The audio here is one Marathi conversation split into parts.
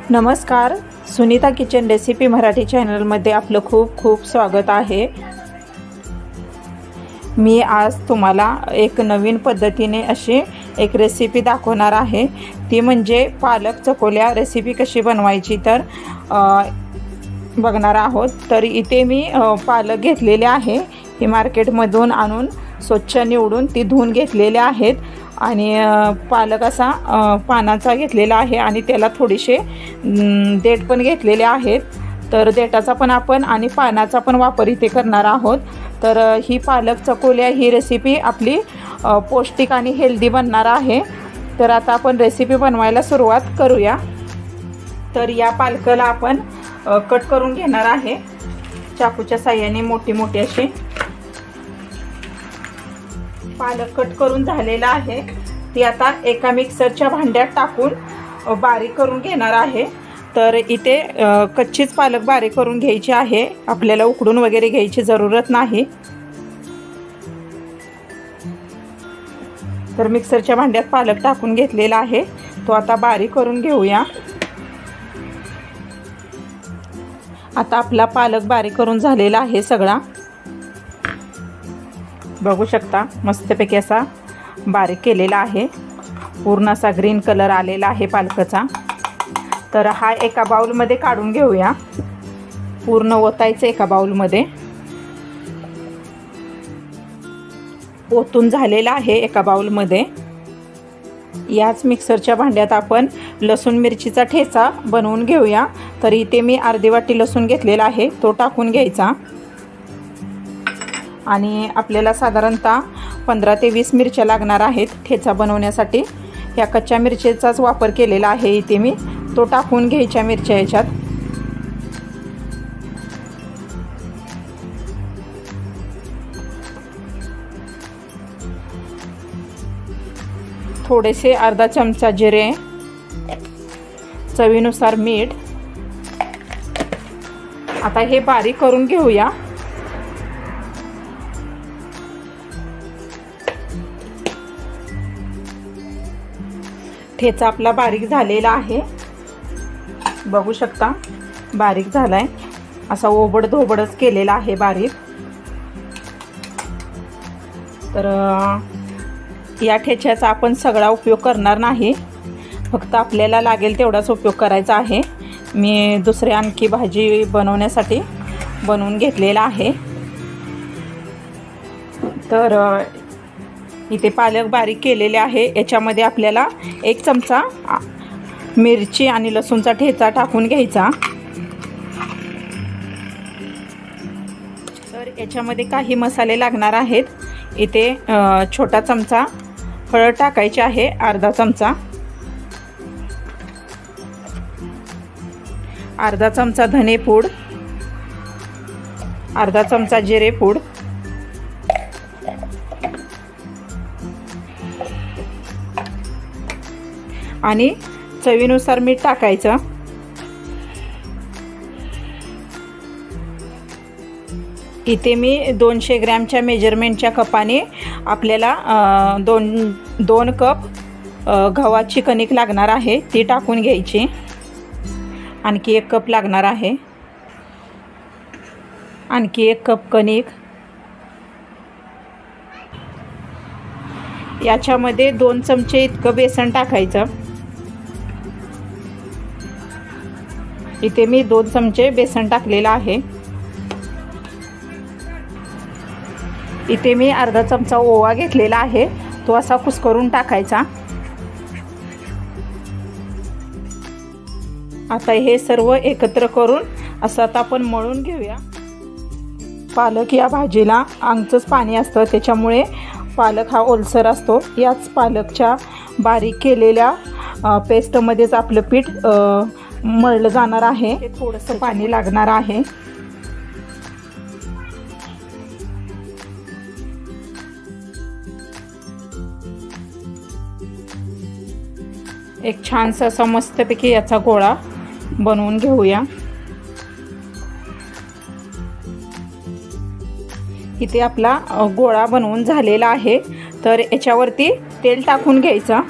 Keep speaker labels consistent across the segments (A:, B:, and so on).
A: नमस्कार, सुनीता किचन रेसिपी मराठी चॅनलमध्ये आपलं खूप खूप स्वागत आहे। मी आज तुम्हाला एक नवीन पद्धतीने अशी एक रेसिपी दाखवणार आहे। ती म्हणजे पालक चकोल्या रेसिपी कशी बनवायची तर बघणार आहोत। तर इथे मी पालक घेतलेले आहे, हे मार्केटमधून आणून स्वच्छ निवडून ती धुवून घेतलेले आहेत आणि पालक असा पानाचा घेतलेला आहे आणि त्याला थोडेसे देठ पण घेतलेले आहेत। तर देठाचा पण आपण आणि पानाचा पण वापर इथे करणार आहोत। तर ही पालक चकोल्या ही रेसिपी आपली पौष्टिक आणि हेल्दी बनणार आहे। तर आता आपण रेसिपी बनवायला सुरुवात करूया। तर या पालकाला आपण कट करून घेणार आहे चाकूच्या साहाय्याने, मोठी मोठी अशी। पालक कट करून झालेला आहे, ती आता एका मिक्सरच्या भांड्यात टाकून बारीक करून घेणार आहे। तर इथे कच्चीच पालक बारीक करून घ्यायची आहे, आपल्याला उकडून वगैरे घ्यायची जरूरत नाही। तर मिक्सरच्या भांड्यात पालक टाकून घेतलेला आहे, तो आता बारीक करून घेऊया। आता आपला पालक बारीक करून झालेला आहे सगळा, बघू शकता मस्तपैकी असा बारीक केलेला आहे। पूर्ण असा ग्रीन कलर आलेला आहे पालकाचा। तर हा एका बाउलमध्ये काढून घेऊया, पूर्ण ओतायचं एका बाउलमध्ये। ओतून झालेला आहे एका बाउलमध्ये। याच मिक्सरच्या भांड्यात आपण लसूण मिरचीचा ठेचा बनवून घेऊया। तर इथे मी अर्धी वाटी लसूण घेतलेला आहे, तो टाकून घ्यायचा आणि आपल्याला साधारणतः 15 ते 20 मिरच्या लागणार आहेत ठेचा बनवण्यासाठी। या कच्च्या मिरचीचाच वापर केलेला आहे इथे मी, तो टाकून घ्यायच्या मिरच्या याच्यात। थोडेसे अर्धा चमचा जिरे, चवीनुसार मीठ। आता हे बारीक करून घेऊया। ठेचा आपला बारीक झालेला आहे, बघू शकता बारीक झालाय, असा ओबड धोबडच केलेला आहे बारीक। तर या ठेच्याचा आपण सगळा उपयोग करणार नाही, फक्त आपल्याला लागेल तेवढाच उपयोग करायचा आहे। मी दुसरी आणखी भाजी बनवण्यासाठी बनवून घेतलेला आहे। तर इथे पालक बारीक केलेले आहे, याच्यामध्ये आपल्याला 1 चमचा मिरची आणि लसूणचा ठेचा टाकून घ्यायचा। तर याच्यामध्ये काही मसाले लागणार आहेत। इथे छोटा चमचा हळद टाकायची आहे, अर्धा चमचा, अर्धा चमचा धनेपूड, अर्धा चमचा जिरेपूड, आणि चवीनुसार मीठ टाकायचं। इथे मी 200 ग्रॅमच्या मेजरमेंटच्या कपाने आपल्याला 2 कप गव्हाची कणिक लागणार आहे, ती टाकून घ्यायची। आणखी 1 कप लागणार आहे, आणखी 1 कप कणिक। याच्यामध्ये 2 चमचे इतकं बेसन टाकायचं। इथे मी 2 चमचे बेसन टाकलेलं आहे। इथे मी अर्धा चमचा ओवा घेतलेला आहे, तो असा कुस्करून टाकायचा। आता हे सर्व एकत्र करून असं आता आपण मळून घेऊया। पालक या भाजीला अंगचंच पाणी असतं, त्याच्यामुळे पालक हा ओलसर असतो। याच पालकच्या बारीक केलेल्या पेस्टमध्येच आपलं पीठ मळलं जाणार आहे, थोडंसं पाणी लागणार आहे। एक छानसा असा मस्तपैकी याचा गोळा बनवून घेऊया। इथे आपला गोळा बनवून झालेला आहे। तर याच्यावरती तेल टाकून घ्यायचं।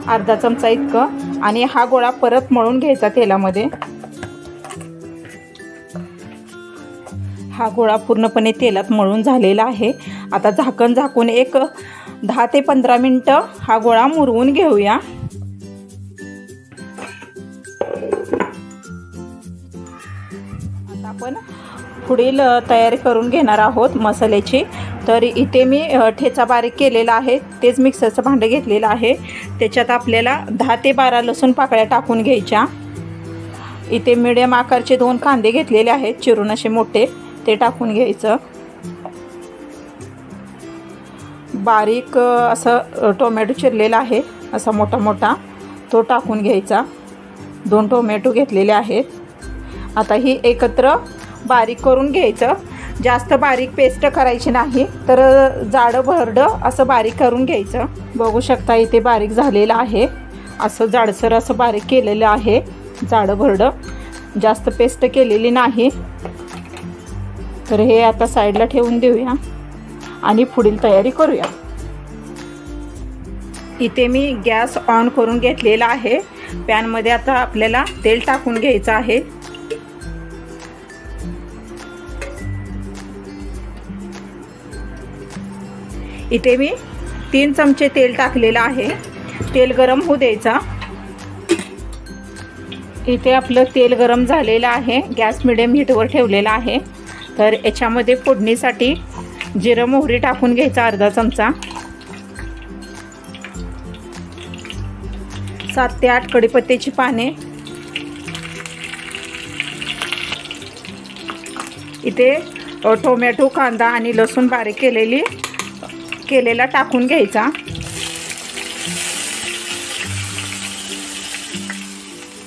A: अर्धा चमचा इतकं, आणि हा गोळा परत मळून घ्यायचा तेलामध्ये। हा गोळा पूर्णपणे तेलात मळून झालेला आहे। आता झाकण झाकून एक 10 ते 15 मिनिटं हा गोळा मुरवून घेऊया। आता आपण पुढील तयारी करून घेणार आहोत मसाल्याची। तर इथे मी ठेचा बारीक केलेला आहे, तेच मिक्सरचं भांडं घेतलेलं आहे। त्याच्यात आपल्याला 10 ते 12 लसूण पाकळ्या टाकून घ्यायच्या। इथे मीडियम आकारचे 2 कांदे घेतलेले आहेत चिरून असे मोठे, ते टाकून घ्यायचं। बारीक असं टोमॅटो चिरलेला आहे असा मोठा मोठा, तो टाकून घ्यायचा। 2 टोमॅटो घेतलेले आहेत। आता ही एकत्र बारीक करून घ्यायचं। जास्त बारीक पेस्ट करायची नाही, तर जाडं भरडं असं बारीक करून घ्यायचं। बघू शकता इथे बारीक झालेलं आहे, असं जाडसर असं बारीक केलेलं आहे, जाडं भरडं, जास्त पेस्ट केलेली नाही। तर हे आता साईडला ठेवून देऊया आणि पुढील तयारी करूया। इथे मी गॅस ऑन करून घेतलेला आहे। पॅनमध्ये आता आपल्याला तेल टाकून घ्यायचं आहे। इथे मी 3 चमचे तेल टाकलेलं आहे। तेल गरम होऊ द्यायचा। इथे आपलं तेल गरम झालेलं आहे, गॅस मिडियम हीटवर ठेवलेला आहे। तर याच्यामध्ये फोडणीसाठी जिरं मोहरी टाकून घ्यायचा अर्धा चमचा। 7 ते 8 कढीपत्त्याची पाने। इथे टोमॅटो, कांदा आणि लसूण बारीक केलेला टाकून घ्यायचा।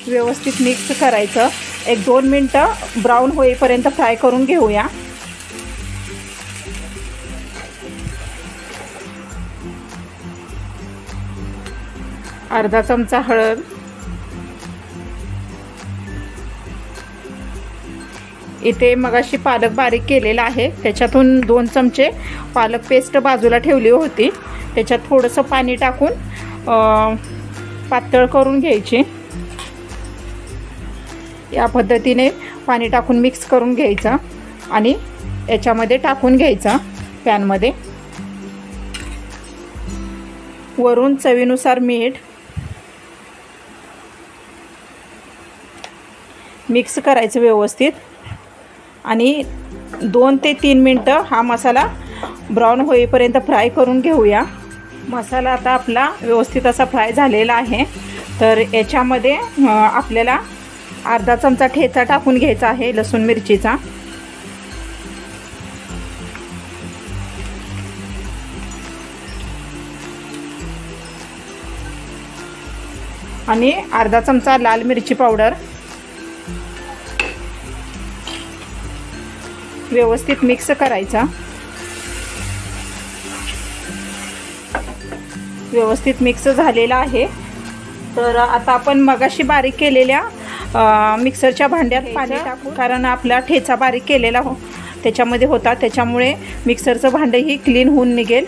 A: व्यवस्थित मिक्स करायचं। 1-2 मिनटं ब्राऊन होईपर्यंत फ्राय करून घेऊया। अर्धा चमचा हळद, इथे मगाशी पालक बारीक केलेला आहे, त्याच्यातून 2 चमचे पालक पेस्ट बाजूला ठेवली होती, त्याच्यात थोडंसं पाणी टाकून पातळ करून घ्यायची। या पद्धतीने पाणी टाकून मिक्स करून घ्यायचं आणि याच्यामध्ये टाकून घ्यायचं पॅनमध्ये। वरून चवीनुसार मीठ, मिक्स करायचं व्यवस्थित आणि 2 ते 3 मिनटं हा मसाला ब्राऊन होईपर्यंत फ्राय करून घेऊया। मसाला आता आपला व्यवस्थित असा फ्राय झालेला आहे। तर याच्यामध्ये आपल्याला अर्धा चमचा ठेचा टाकून घ्यायचा आहे लसूण मिरचीचा। आणि अर्धा चमचा लाल मिरची पावडर। व्यवस्थित मिक्स करायचा। व्यवस्थित मिक्स झालेला आहे। तर आता आपण मगाशी बारीक केलेल्या मिक्सरच्या भांड्यात पाणी टाकू, कारण आपला ठेचा बारीक केलेला त्याच्यामध्ये होता, त्याच्यामुळे मिक्सरचं भांडंही क्लीन होऊन निघेल।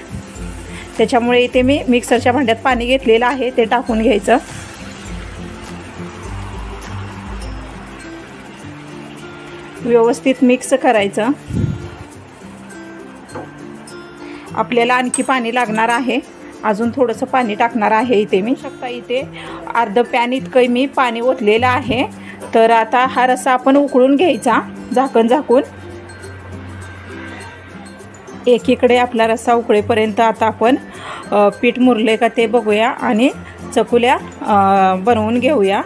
A: त्याच्यामुळे इथे मी मिक्सरच्या भांड्यात पाणी घेतलेलं आहे, ते टाकून घ्यायचं। व्यवस्थित मिक्स करायचं। आपल्याला आणखी पाणी लागणार आहे, अजून थोडंसं पाणी टाकणार आहे इथे मी। शकता इथे अर्ध पॅन इतकं मी पाणी ओतलेलं आहे। तर आता हा रस्सा आपण उकळून घ्यायचा झाकण झाकून। एकीकडे आपला रस्सा उकळेपर्यंत आता आपण पीठ मुरले का ते बघूया आणि चकुल्या बनवून घेऊया।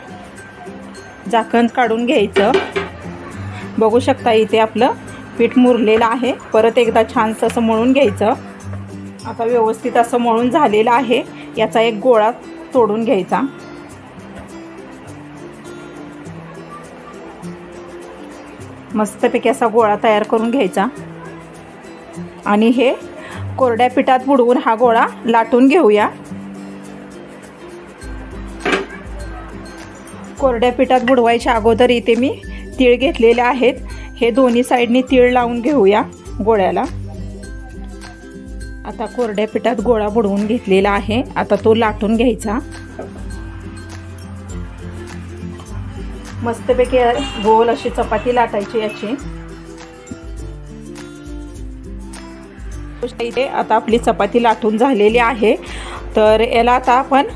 A: झाकण काढून घ्यायचं। बघू शकता इथे आपलं पीठ मुरलेलं आहे। परत एकदा छानसं असं मळून घ्यायचं। आता व्यवस्थित असं मळून झालेलं आहे। याचा एक गोळा तोडून घ्यायचा। मस्तपैकी असा गोळा तयार करून घ्यायचा आणि हे कोरड्या पिठात बुडवून हा गोळा लाटून घेऊया। कोरड्या पिठात बुडवायच्या अगोदर इथे मी तीळ घेतलेले आहेत, हे दोन्ही साईडनी तीळ लावून घेऊया गोळ्याला। आता कोरड्या पिठात गोळा बुडवून घेतलेला आहे. आता तो लाटून घ्यायचा. मस्तपैकी गोल अशी चपाती लाटायची याची. इथे आता आपली चपाती लाटून झालेली आहे. तर याला आता आपण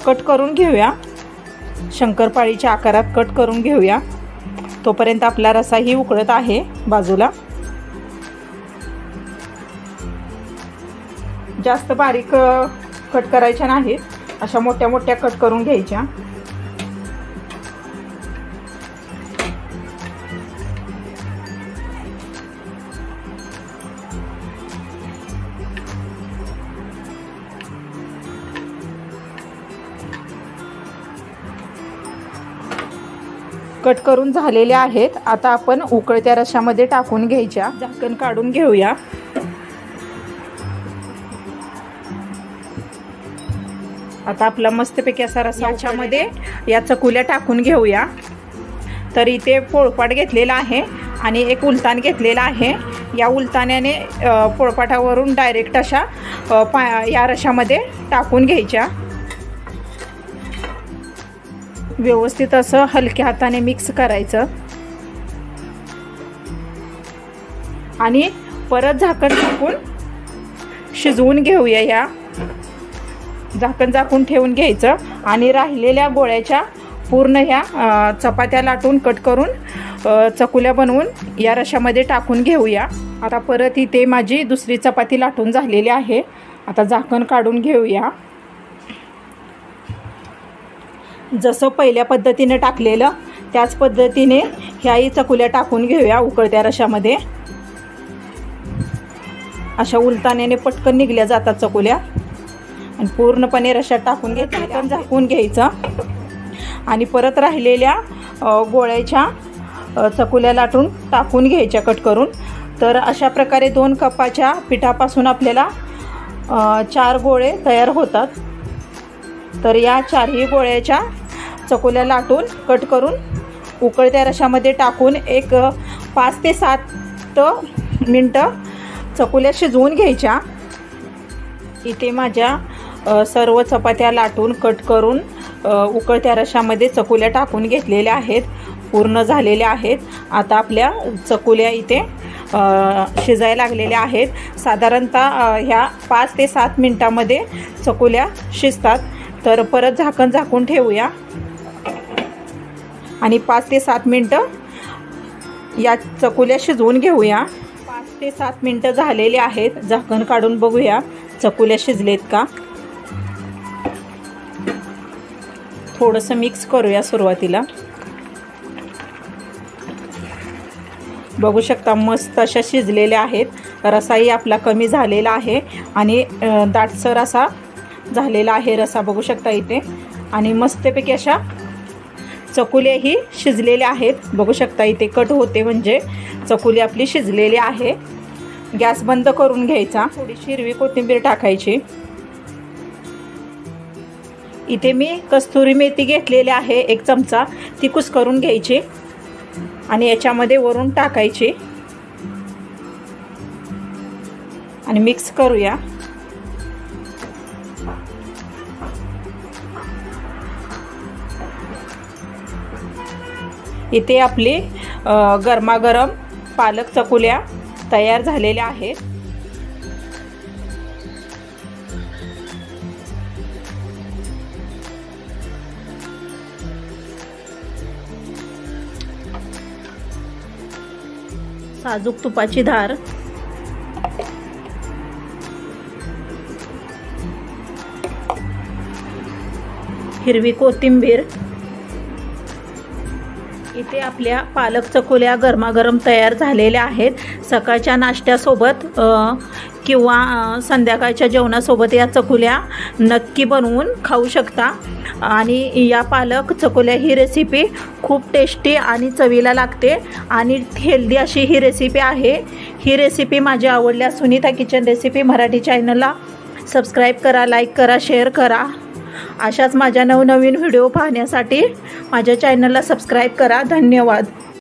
A: कट करून घेऊया. शंकरपाळीच्या आकारात कट करून घेऊया. तोपर्यंत आपला रसाही उकळत आहे बाजूला. जास्त बारीक कट करायच्या नाहीत, अशा मोठ्या मोठ्या कट करून घ्यायच्या. कट करून झालेले आहेत. आता आपण उकळत्या रशामध्ये टाकून घ्यायच्या. झाकण काढून घेऊया. आता आपला मस्तपैकी असा रसा याच्यामध्ये या चकुल्या टाकून घेऊया. तर इथे पोळपाट घेतलेला आहे आणि एक उलतान घेतलेला आहे. या उलतान्याने पोळपाटावरून डायरेक्ट अशा या रशामध्ये टाकून घ्यायच्या. व्यवस्थित असं हलक्या हाताने मिक्स करायचं आणि परत झाकण झाकून शिजवून घेऊया. या झाकण झाकून ठेवून घ्यायचं आणि राहिलेल्या गोळ्याच्या पूर्ण ह्या चपात्या लाटून कट करून चकुल्या बनवून या रशामध्ये टाकून घेऊया. आता परत इथे माझी दुसरी चपाती लाटून झालेली आहे. आता झाकण काढून घेऊया. जसं पहिल्या पद्धतीने टाकलेलं त्याच पद्धतीने ह्याही चकुल्या टाकून घेऊया उकळत्या रशामध्ये. अशा उलतानेने पटकन निघल्या जातात चकुल्या. आणि पूर्णपणे रशात टाकून घ्यायचं, झाकून घ्यायचं आणि परत राहिलेल्या गोळ्याच्या चकुल्या लाटून टाकून घ्यायच्या कट करून. तर अशा प्रकारे 2 कपाच्या पिठापासून आपल्याला 4 गोळे तयार होतात. तर या 4ही गोळ्याच्या चकुल्या लाटून कट करून उकळत्या रशामध्ये टाकून एक 5 ते 7 मिनटं चकुल्या शिजवून घ्यायच्या. इथे माझ्या सर्व चपात्या लाटून कट करून उकळत्या रशामध्ये चकुल्या टाकून घेतलेल्या आहेत. पूर्ण झालेल्या आहेत. आता आपल्या चकुल्या इथे शिजायला लागलेल्या आहेत. साधारणतः ह्या 5 ते 7 मिनटामध्ये चकुल्या शिजतात. तर परत झाकण झाकून ठेवूया आणि 5 ते 7 मिनटं या चकुल्या शिजवून घेऊया. 5 ते 7 मिनटं झालेले आहेत. झाकण काढून बघूया चकुल्या शिजलेत का. थोडंसं मिक्स करूया सुरुवातीला. बघू शकता मस्त अशा शिजलेल्या आहेत. रसाही आपला कमी झालेला आहे आणि दाटसर असा झालेला आहे रसा. बघू शकता इथे. आणि मस्तपैकी अशा चकुल्याही शिजलेल्या आहेत. बघू शकता इथे कट होते म्हणजे चकुली आपली शिजलेली आहे. गॅस बंद करून घ्यायचा. थोडीशी हिरवी कोथिंबीर टाकायची. इथे मी कस्तुरी मेथी घेतलेली आहे 1 चमचा. ती कुस्करून घ्यायची आणि याच्यामध्ये वरून टाकायची आणि मिक्स करूया. इथे आपली गरमागरम पालक चकुल्या तयार झालेल्या आहेत. साजूक तुपाची धार, हिरवी कोथिंबीर. इथे आपल्या पालक चकुल्या गरमागरम तयार झालेल्या आहेत. सकाळच्या नाश्त्यासोबत किंवा संध्याकाळच्या जेवणासोबत या चकुल्या नक्की बनवून खाऊ शकता. आणि या पालक चकुल्या ही रेसिपी खूप टेस्टी आणि चवीला लागते आणि हेल्दी अशी ही रेसिपी आहे. ही रेसिपी माझी आवडल्यास सुनीता किचन रेसिपी मराठी चॅनलला सबस्क्राईब करा, लाईक करा, शेअर करा. अशाच माझ्या नवनवीन व्हिडिओ पाहण्यासाठी माझ्या चॅनलला सबस्क्राईब करा. धन्यवाद.